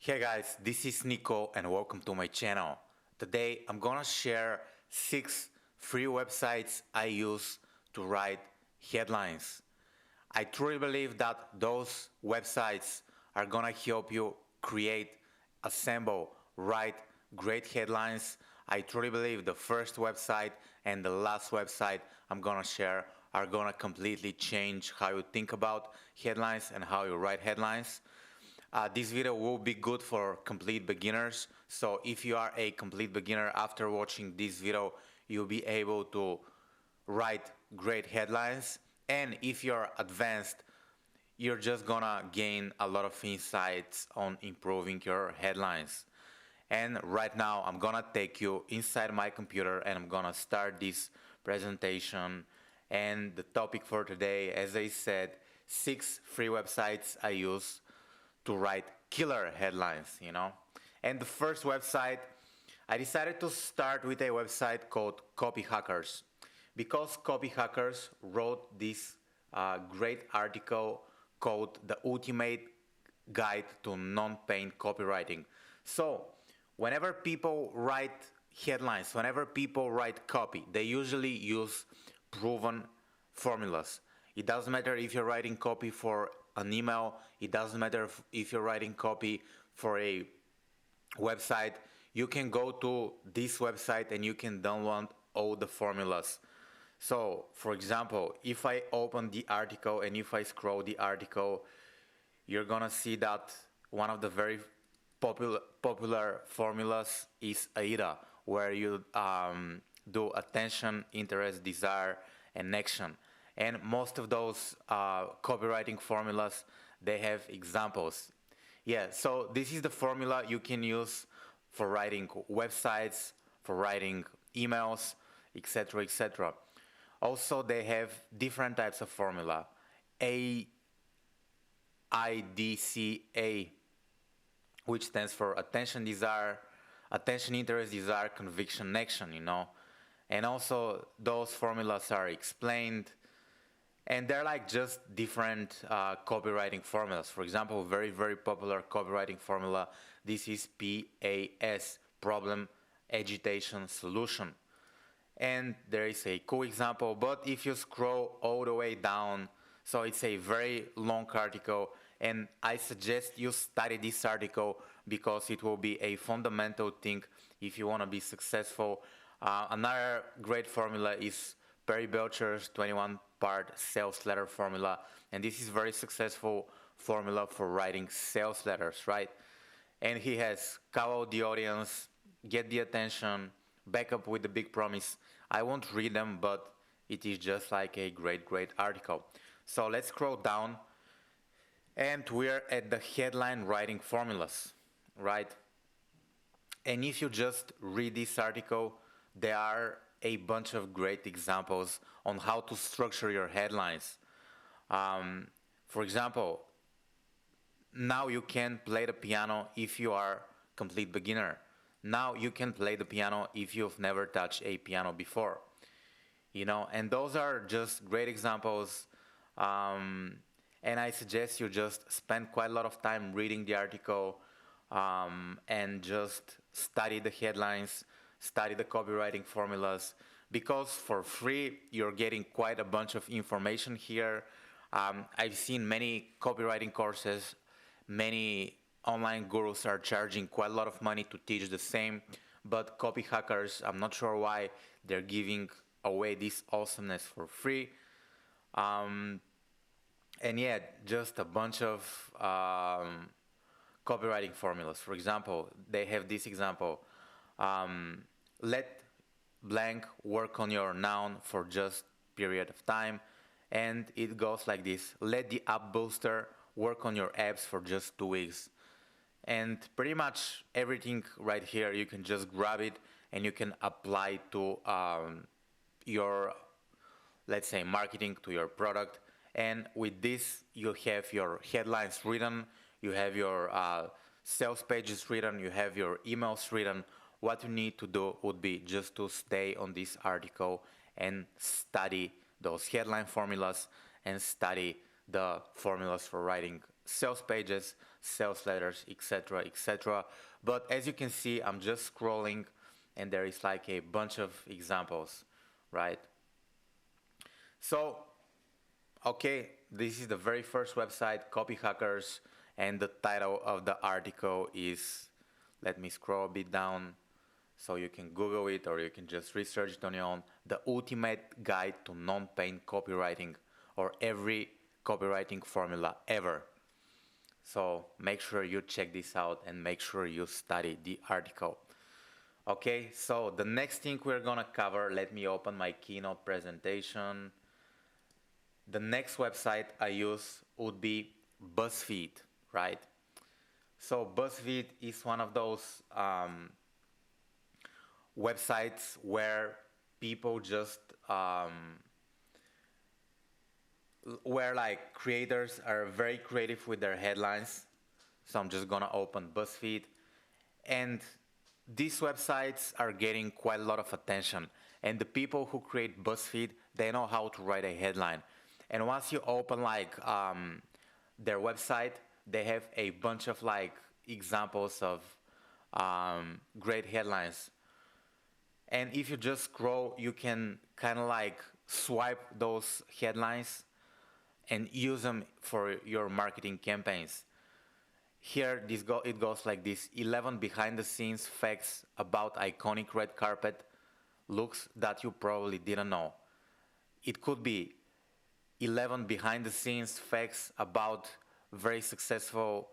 Hey guys, this is Niko and welcome to my channel. Today I'm gonna share 6 free websites I use to write headlines. I truly believe that those websites are gonna help you create, assemble, write great headlines. I truly believe the first website and the last website I'm gonna share are gonna completely change how you think about headlines and how you write headlines. This video will be good for complete beginners, so if you are a complete beginner, after watching this video you'll be able to write great headlines, and if you're advanced you're just gonna gain a lot of insights on improving your headlines. And right now I'm gonna take you inside my computer and I'm gonna start this presentation. And the topic for today, as I said, 6 free websites I use to write killer headlines. And the first website, I decided to start with a website called Copy Hackers, because Copy Hackers wrote this great article called The Ultimate Guide to Non-Paid Copywriting. So whenever people write headlines, whenever people write copy, they usually use proven formulas. It doesn't matter if you're writing copy for an email, it doesn't matter if you're writing copy for a website. You can go to this website and you can download all the formulas. So for example, if I open the article and if I scroll the article, you're gonna see that one of the very popular formulas is AIDA, where you do attention, interest, desire, and action. And most of those copywriting formulas, they have examples. Yeah, so this is the formula you can use for writing websites, for writing emails, etc., etc. Also, they have different types of formula. AIDCA, which stands for attention, desire, attention, interest, desire, conviction, action. And also those formulas are explained, and they're like just different copywriting formulas. For example, very, very popular copywriting formula, this is PAS, problem, agitation, solution. And there is a cool example, but if you scroll all the way down, so it's a very long article, and I suggest you study this article because it will be a fundamental thing if you want to be successful. Another great formula is Perry Belcher's 21-part sales letter formula, and this is very successful formula for writing sales letters, right? And he has call out the audience, get the attention, back up with the big promise. I won't read them, but it is just like a great article. So let's scroll down, and we're at the headline writing formulas, right? And if you just read this article, there are a bunch of great examples on how to structure your headlines. For example, now you can play the piano if you are complete beginner. Now you can play the piano if you've never touched a piano before. And those are just great examples. And I suggest you just spend quite a lot of time reading the article and just study the headlines, study the copywriting formulas, because for free you're getting quite a bunch of information here. I've seen many copywriting courses, many online gurus are charging quite a lot of money to teach the same, but Copy Hackers, I'm not sure why they're giving away this awesomeness for free. And yeah, just a bunch of copywriting formulas. For example, they have this example. Let blank work on your noun for just period of time, and it goes like this: let the app booster work on your apps for just 2 weeks. And pretty much everything right here, you can just grab it and you can apply to your, let's say, marketing, to your product. And with this you have your headlines written, you have your sales pages written, you have your emails written. What you need to do would be just to stay on this article and study those headline formulas and study the formulas for writing sales pages, sales letters, etc., etc. But as you can see, I'm just scrolling and there is like a bunch of examples, right? So, okay, this is the very first website, Copy Hackers, and the title of the article is, let me scroll a bit down so you can Google it or you can just research it on your own, The Ultimate Guide to Non-Pain Copywriting, or every copywriting formula ever. So make sure you check this out and make sure you study the article. Okay, so the next thing we're gonna cover, let me open my keynote presentation. The next website I use would be Buzzfeed, right? So Buzzfeed is one of those websites where people just where like creators are very creative with their headlines. So I'm just gonna open Buzzfeed, and these websites are getting quite a lot of attention, and the people who create Buzzfeed, they know how to write a headline. And once you open like their website, they have a bunch of like examples of great headlines. And if you just scroll, you can kind of like swipe those headlines and use them for your marketing campaigns. Here, it goes like this: 11 behind-the-scenes facts about iconic red carpet looks that you probably didn't know. It could be 11 behind-the-scenes facts about very successful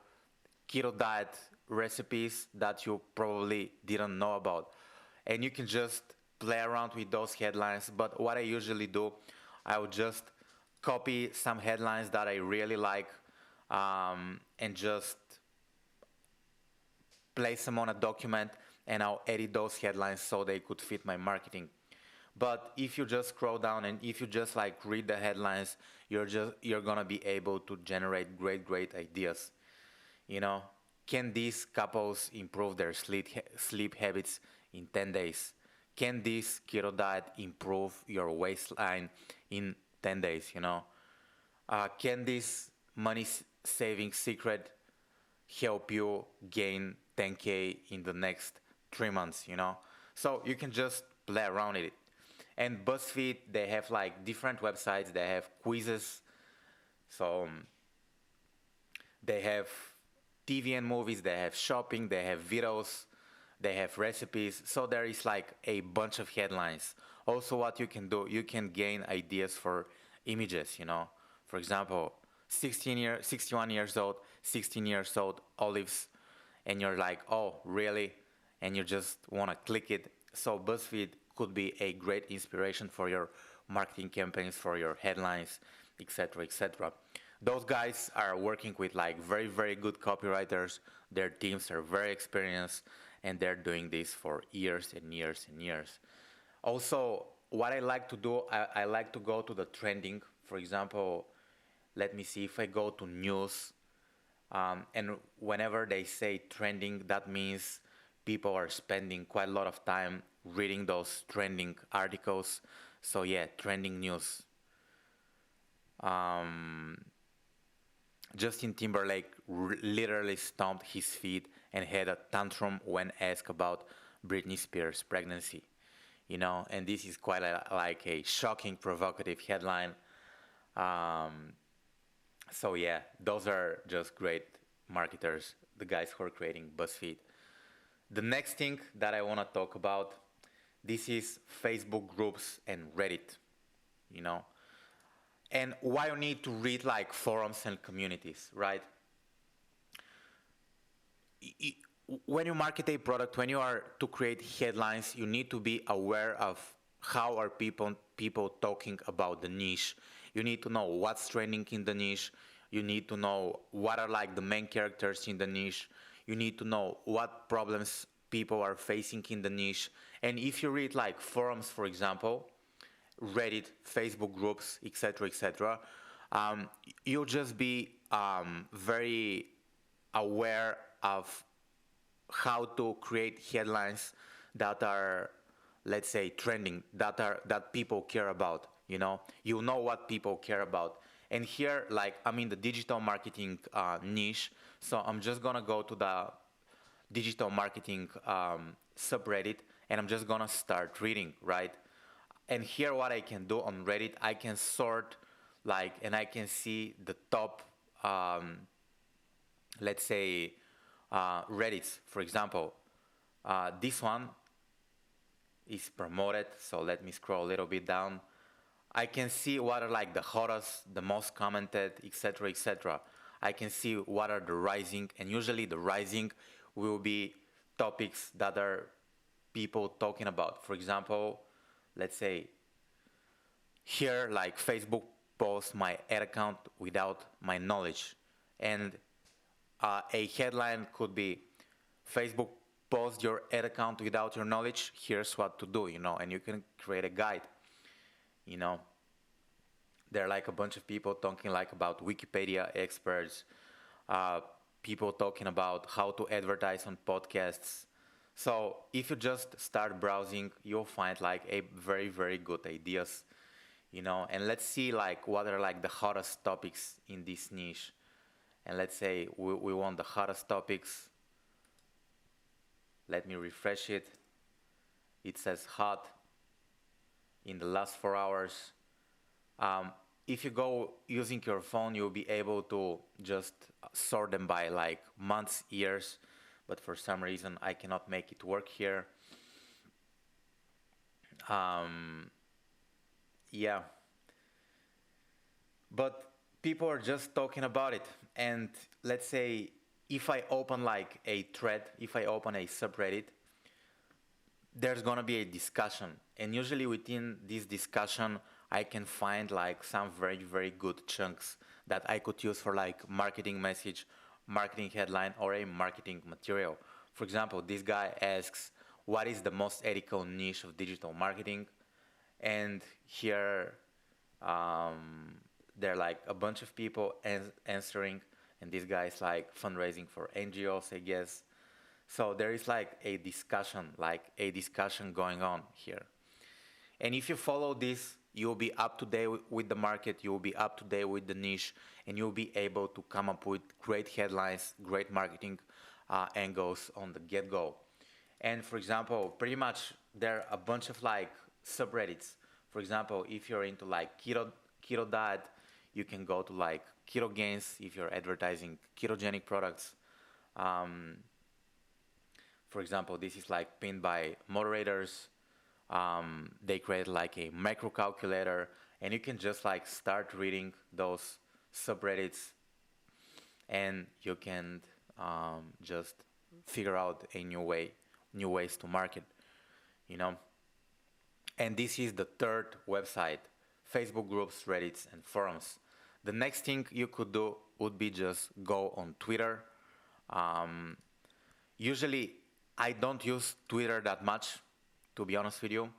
keto diet recipes that you probably didn't know about. And you can just play around with those headlines. But what I usually do, I would just copy some headlines that I really like and just place them on a document, and I'll edit those headlines so they could fit my marketing. But if you just scroll down and if you just like read the headlines, you're gonna be able to generate great ideas. You know, can these couples improve their sleep habits in 10 days? Can this keto diet improve your waistline in 10 days? You know, can this money saving secret help you gain 10K in the next 3 months? You know, so you can just play around with it. And BuzzFeed, they have like different websites. They have quizzes, so they have TV and movies, they have shopping, they have videos, they have recipes. So there is like a bunch of headlines. Also, what you can do, you can gain ideas for images. You know, for example, 61 years old, 16 years old olives, and you're like, oh, really? And you just want to click it. So BuzzFeed could be a great inspiration for your marketing campaigns, for your headlines, etc., etc. Those guys are working with like very good copywriters. Their teams are very experienced, and they're doing this for years and years and years. Also, what I like to do, I like to go to the trending. For example, let me see if I go to news, and whenever they say trending, that means people are spending quite a lot of time reading those trending articles. So yeah, trending news. Justin Timberlake literally stomped his feet and had a tantrum when asked about Britney Spears' pregnancy. You know, and this is quite like a shocking, provocative headline. So yeah, those are just great marketers, the guys who are creating BuzzFeed. The next thing that I want to talk about, this is Facebook groups and Reddit, you know, and why you need to read like forums and communities, right? When you market a product, when you are to create headlines, you need to be aware of how are people talking about the niche. You need to know what's trending in the niche. You need to know what are like the main characters in the niche. You need to know what problems people are facing in the niche. And if you read like forums, for example, Reddit, Facebook groups, etc., you'll just be very aware of how to create headlines that are, let's say, trending, that people care about. You know what people care about. And here, like, I'm in the digital marketing niche, So I'm just gonna go to the digital marketing subreddit, and I'm just gonna start reading, right? And here, what I can do on Reddit, I can sort like, and I can see the top, um, let's say, Reddits, for example. This one is promoted, so let me scroll a little bit down. I can see what are like the hottest, the most commented, etc., etc. I can see what are the rising, and usually the rising will be topics that are people talking about. For example, let's say here, like Facebook posts my ad account without my knowledge, and a headline could be Facebook posts your ad account without your knowledge. Here's what to do, and you can create a guide. You know, there are like a bunch of people talking like about Wikipedia experts, uh, people talking about how to advertise on podcasts. So if you just start browsing, you'll find like a very, very good ideas, and let's see like what are like the hottest topics in this niche. And let's say we want the hottest topics. Let me refresh it. It says hot in the last 4 hours. Um, if you go using your phone, you'll be able to just sort them by like months, years, but for some reason I cannot make it work here. Yeah, but people are just talking about it. And let's say if I open like a thread, if I open a subreddit, there's gonna be a discussion, and usually within this discussion I can find like some very, very good chunks that I could use for like marketing message, marketing headline, or a marketing material. For example, this guy asks, what is the most ethical niche of digital marketing? And here there are like a bunch of people answering, and this guy is like fundraising for NGOs, I guess. So there is like a discussion going on here. And if you follow this, you'll be up to date with the market, you'll be up to date with the niche, and you'll be able to come up with great headlines, great marketing angles on the get-go. And for example, pretty much there are a bunch of like subreddits. For example, if you're into like keto diet, you can go to like keto gains if you're advertising ketogenic products. Um, for example, this is like pinned by moderators. They create like a macro calculator, and you can just like start reading those subreddits, and you can just figure out a new ways to market, you know. And this is the third website: Facebook groups, Reddits, and forums. The next thing you could do would be just go on Twitter. Um, Usually, I don't use Twitter that much, to be honest with you.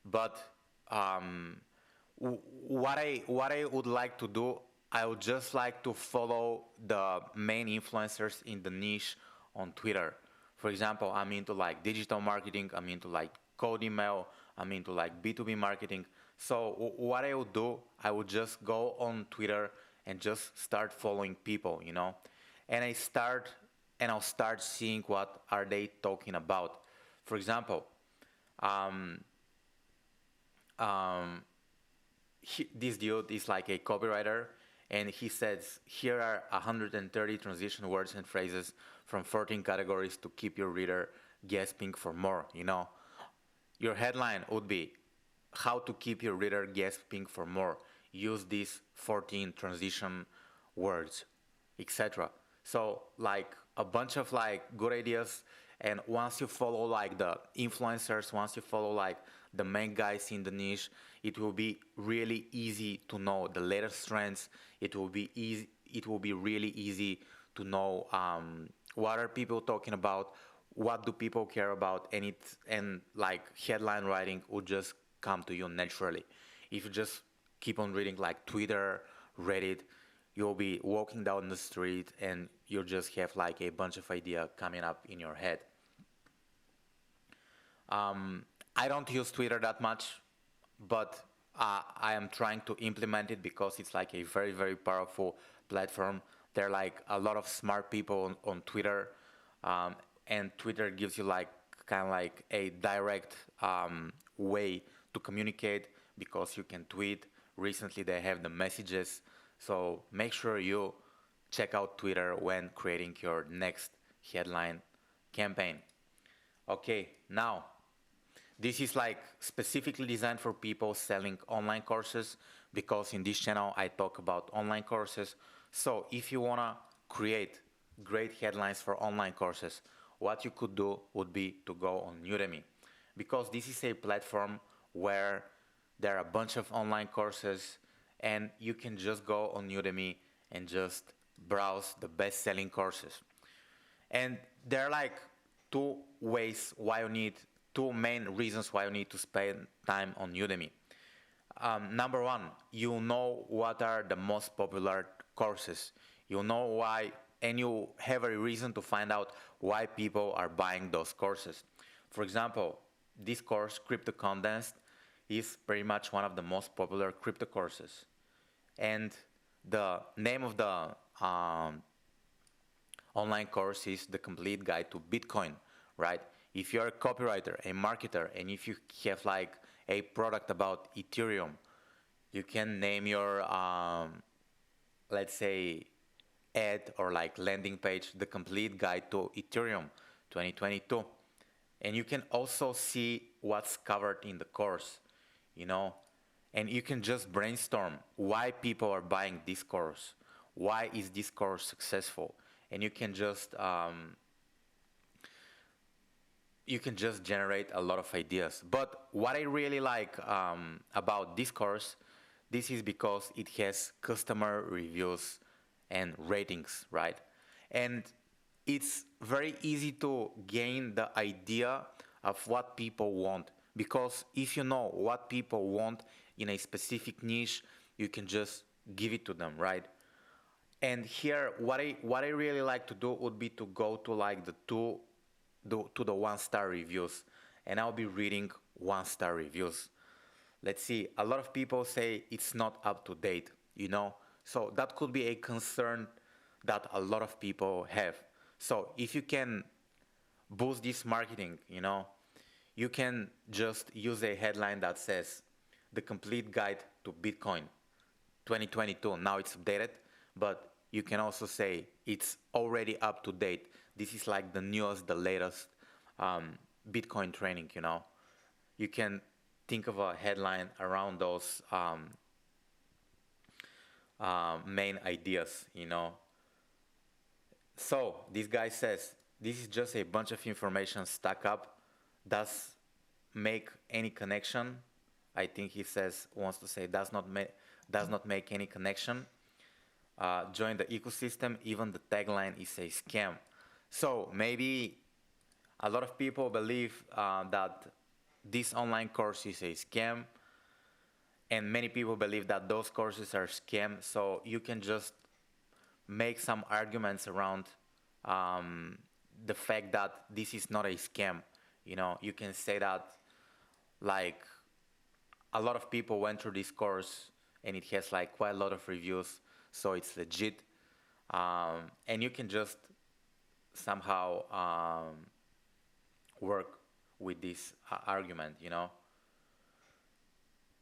But what I would like to do, I would just like to follow the main influencers in the niche on Twitter. For example, I'm into like digital marketing, I'm into like cold email, I'm into like B2B marketing. So what I would do, I would just go on Twitter and just start following people, and I'll start seeing what are they talking about. For example, um, um, this dude is like a copywriter, and he says, here are 130 transition words and phrases from 14 categories to keep your reader gasping for more. Your headline would be, how to keep your reader gasping for more. Use these 14 transition words, etc. So like a bunch of like good ideas. And once you follow like the influencers, once you follow like the main guys in the niche, it will be really easy to know the latest trends. It will be easy. It will be really easy to know what are people talking about, what do people care about, and like headline writing would just come to you naturally. If you just keep on reading like Twitter, Reddit, you'll be walking down the street and you'll just have like a bunch of idea coming up in your head. I don't use Twitter that much, but I am trying to implement it because it's like a very, very powerful platform There are like a lot of smart people on Twitter, and Twitter gives you like kind of like a direct way to communicate because you can tweet. Recently, they have the messages, so make sure you check out Twitter when creating your next headline campaign. Okay, now this is like specifically designed for people selling online courses because in this channel I talk about online courses. So if you wanna create great headlines for online courses, what you could do would be to go on Udemy, because this is a platform where there are a bunch of online courses and you can just go on Udemy and just browse the best-selling courses. And there are like two main reasons why you need to spend time on Udemy. Number one, you know what are the most popular courses. You know why, and you have a reason to find out why people are buying those courses. For example, this course, Crypto Condensed, is pretty much one of the most popular crypto courses. And the name of the online course is The Complete Guide to Bitcoin, right? If you're a copywriter, a marketer, and if you have like a product about Ethereum, you can name your, let's say, ad or like landing page, The Complete Guide to Ethereum 2022. And you can also see what's covered in the course, you know, and you can just brainstorm why people are buying this course. Why is this course successful? And you can just generate a lot of ideas. But what I really like about this course, this is because it has customer reviews and ratings, right? And it's very easy to gain the idea of what people want, because if you know what people want in a specific niche, you can just give it to them, right? And here, what I really like to do would be to go to like to the one-star reviews, and I'll be reading one-star reviews. Let's see, a lot of people say it's not up to date, you know, so that could be a concern that a lot of people have. So if you can boost this marketing, you know, you can just use a headline that says The Complete Guide to Bitcoin 2022. Now it's updated, but you can also say it's already up to date. This is like the newest, the latest Bitcoin training, you know. You can think of a headline around those main ideas, you know. So this guy says, this is just a bunch of information stuck up. Does make any connection? I think he wants to say does not make any connection. Join the ecosystem. Even the tagline is a scam. So maybe a lot of people believe that this online course is a scam, and many people believe that those courses are scam. So you can just make some arguments around the fact that this is not a scam. You know, you can say that like a lot of people went through this course and it has like quite a lot of reviews, so it's legit. And you can just somehow work with this argument, you know.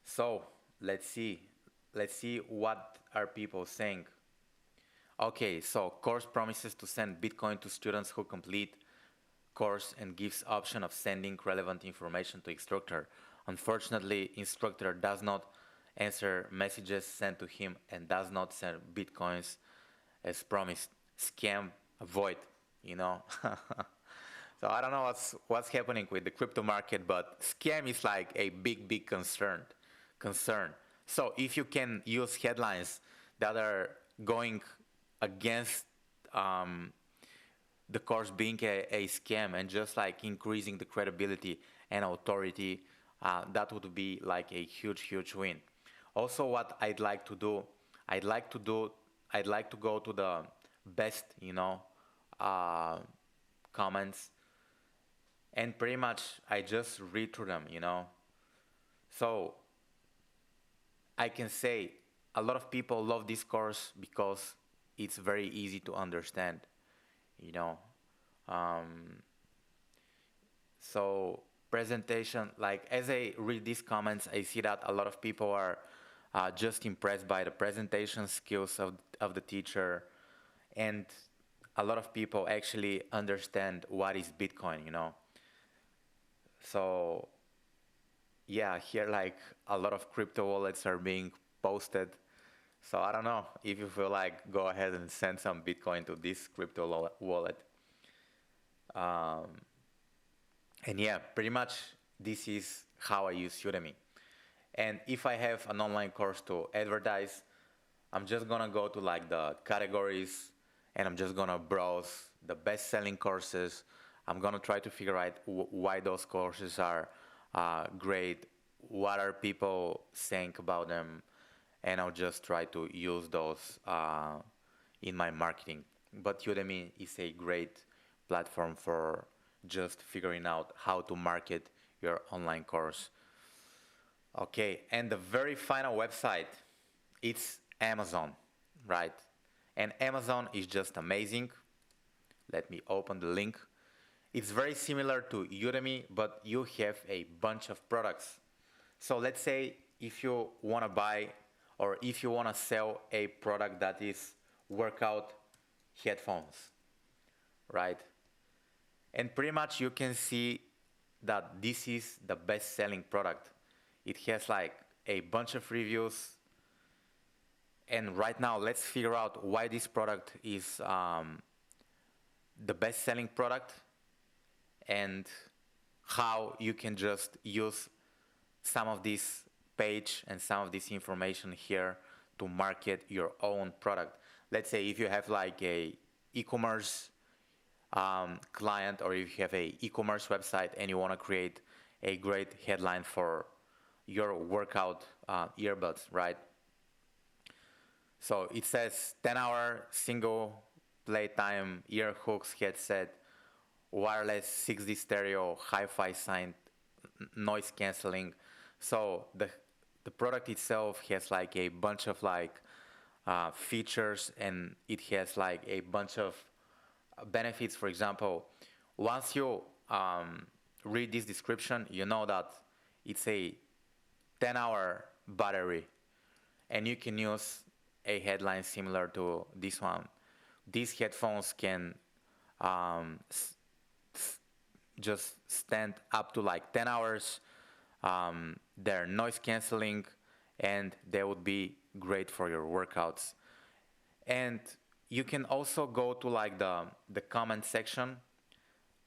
So let's see what are people saying. Okay, so course promises to send Bitcoin to students who complete course and gives option of sending relevant information to instructor. Unfortunately, instructor does not answer messages sent to him and does not send Bitcoins as promised. Scam, avoid, you know. So I don't know what's happening with the crypto market, but scam is like a big concern. So if you can use headlines that are going against the course being a scam and just like increasing the credibility and authority, that would be like a huge win. Also, what I'd like to do, I'd like to go to the best, you know, comments, and pretty much I just read through them, you know. So I can say a lot of people love this course because it's very easy to understand, you know. Um, so presentation, like as I read these comments, I see that a lot of people are just impressed by the presentation skills of the teacher, and a lot of people actually understand what is Bitcoin, you know. So yeah, here like a lot of crypto wallets are being posted. So I don't know if you feel like go ahead and send some Bitcoin to this crypto wallet. Um, and yeah, pretty much this is how I use Udemy. And if I have an online course to advertise, I'm just gonna go to like the categories and I'm just gonna browse the best-selling courses. I'm gonna try to figure out why those courses are great, what are people saying about them, and I'll just try to use those in my marketing. But Udemy is a great platform for just figuring out how to market your online course. Okay, and the very final website, it's Amazon, right? And Amazon is just amazing. Let me open the link. It's very similar to Udemy, but you have a bunch of products. So let's say if you want to buy or if you want to sell a product that is workout headphones, right? And pretty much you can see that this is the best selling product. It has like a bunch of reviews. And right now, let's figure out why this product is the best selling product and how you can just use some of this page and some of this information here to market your own product. Let's say if you have like a e-commerce client, or if you have a e-commerce website and you want to create a great headline for your workout earbuds, right? So it says 10-hour single playtime ear hooks headset, wireless 6D stereo, hi-fi sound, noise canceling. So the product itself has like a bunch of like features, and it has like a bunch of benefits. For example, once you read this description, you know that it's a 10-hour battery, and you can use a headline similar to this one. These headphones can just stand up to like 10 hours. They're noise canceling, and they would be great for your workouts. And you can also go to like the comment section,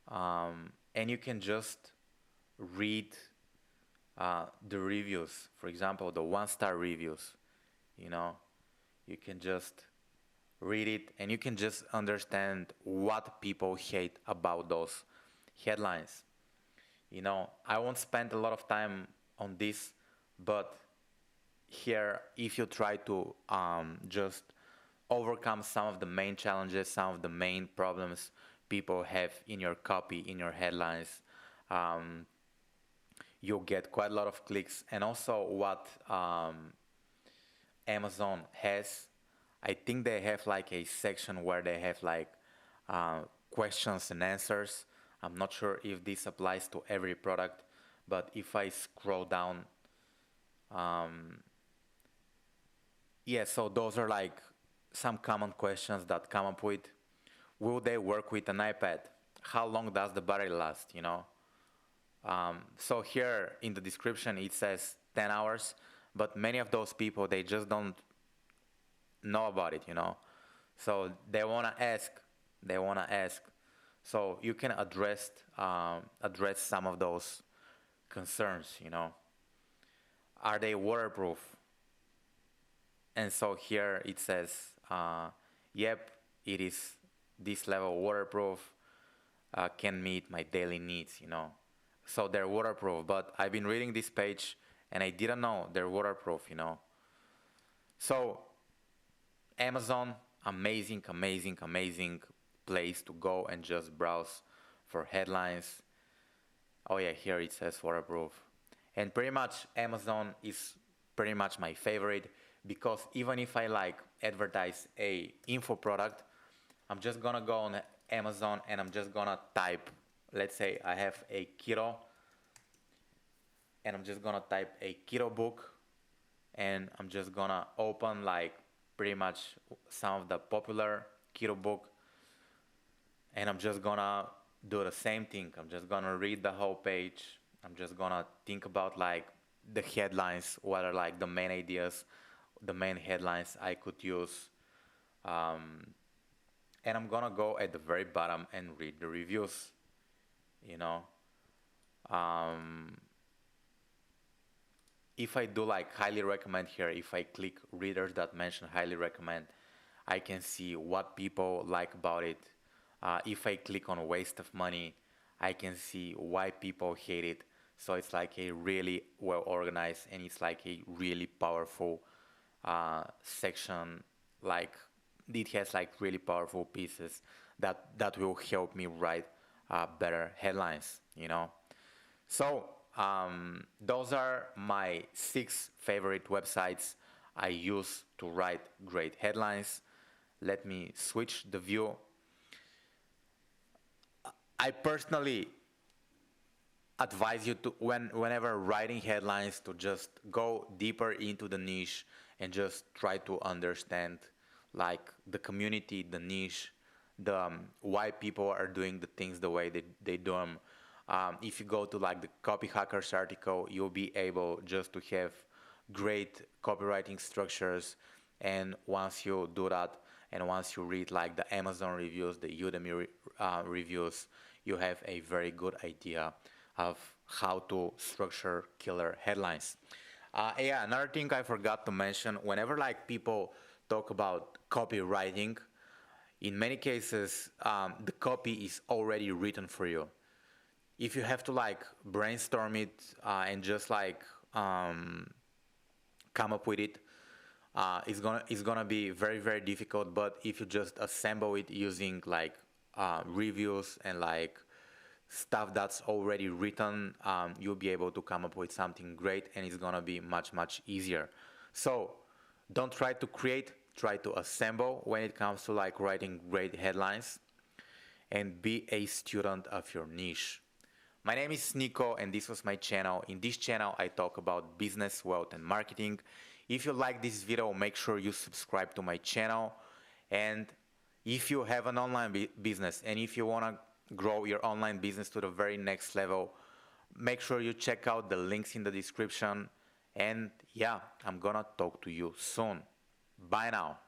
and you can just read the reviews. For example, the 1-star reviews, you know, you can just read it and you can just understand what people hate about those headlines. You know, I won't spend a lot of time on this, but here, if you try to just overcome some of the main challenges, some of the main problems people have in your copy, in your headlines, you'll get quite a lot of clicks. And also what Amazon has, I think they have like a section where they have like questions and answers. I'm not sure if this applies to every product, but if I scroll down, yeah, so those are like some common questions that come up with. Will they work with an iPad? How long does the battery last, you know? So here in the description it says 10 hours, but many of those people, they just don't know about it, you know? So they wanna ask. So you can address some of those concerns, you know? Are they waterproof? And so here it says, yep, it is this level waterproof, can meet my daily needs, you know. So they're waterproof, but I've been reading this page and I didn't know they're waterproof, you know. So Amazon, amazing place to go and just browse for headlines. Oh yeah, here it says waterproof. And pretty much Amazon is pretty much my favorite because even if I like advertise a info product, I'm just gonna go on Amazon and I'm just gonna type, let's say I have a keto, and I'm just gonna type a keto book, and I'm just gonna open like pretty much some of the popular keto book, and I'm just gonna do the same thing. I'm just gonna read the whole page. I'm just gonna think about like the headlines, what are like the main ideas, the main headlines I could use. Um, and I'm gonna go at the very bottom and read the reviews, you know. Um, if I do like highly recommend here, if I click readers that mention highly recommend, I can see what people like about it. If I click on waste of money, I can see why people hate it. So it's like a really well organized, and it's like a really powerful section. Like it has like really powerful pieces that will help me write better headlines. So those are my 6 favorite websites I use to write great headlines. Let me switch the view. I personally advise you to, whenever writing headlines, to just go deeper into the niche and just try to understand like the community, the niche, the why people are doing the things the way they do them. If you go to like the Copy Hackers article, you'll be able just to have great copywriting structures. And once you do that, and once you read like the Amazon reviews, the Udemy reviews, you have a very good idea of how to structure killer headlines. Yeah, another thing I forgot to mention, whenever like people talk about copywriting, in many cases, the copy is already written for you. If you have to like brainstorm it and just like come up with it, it's gonna be very very difficult. But if you just assemble it using like reviews and like stuff that's already written, you'll be able to come up with something great, and it's gonna be much much easier. So don't try to create, try to assemble when it comes to like writing great headlines, and be a student of your niche. My name is Niko, and this was my channel. In this channel, I talk about business, wealth, and marketing. If you like this video, make sure you subscribe to my channel. And if you have an online business, and if you want to grow your online business to the very next level, make sure you check out the links in the description. And yeah, I'm gonna talk to you soon. Bye now.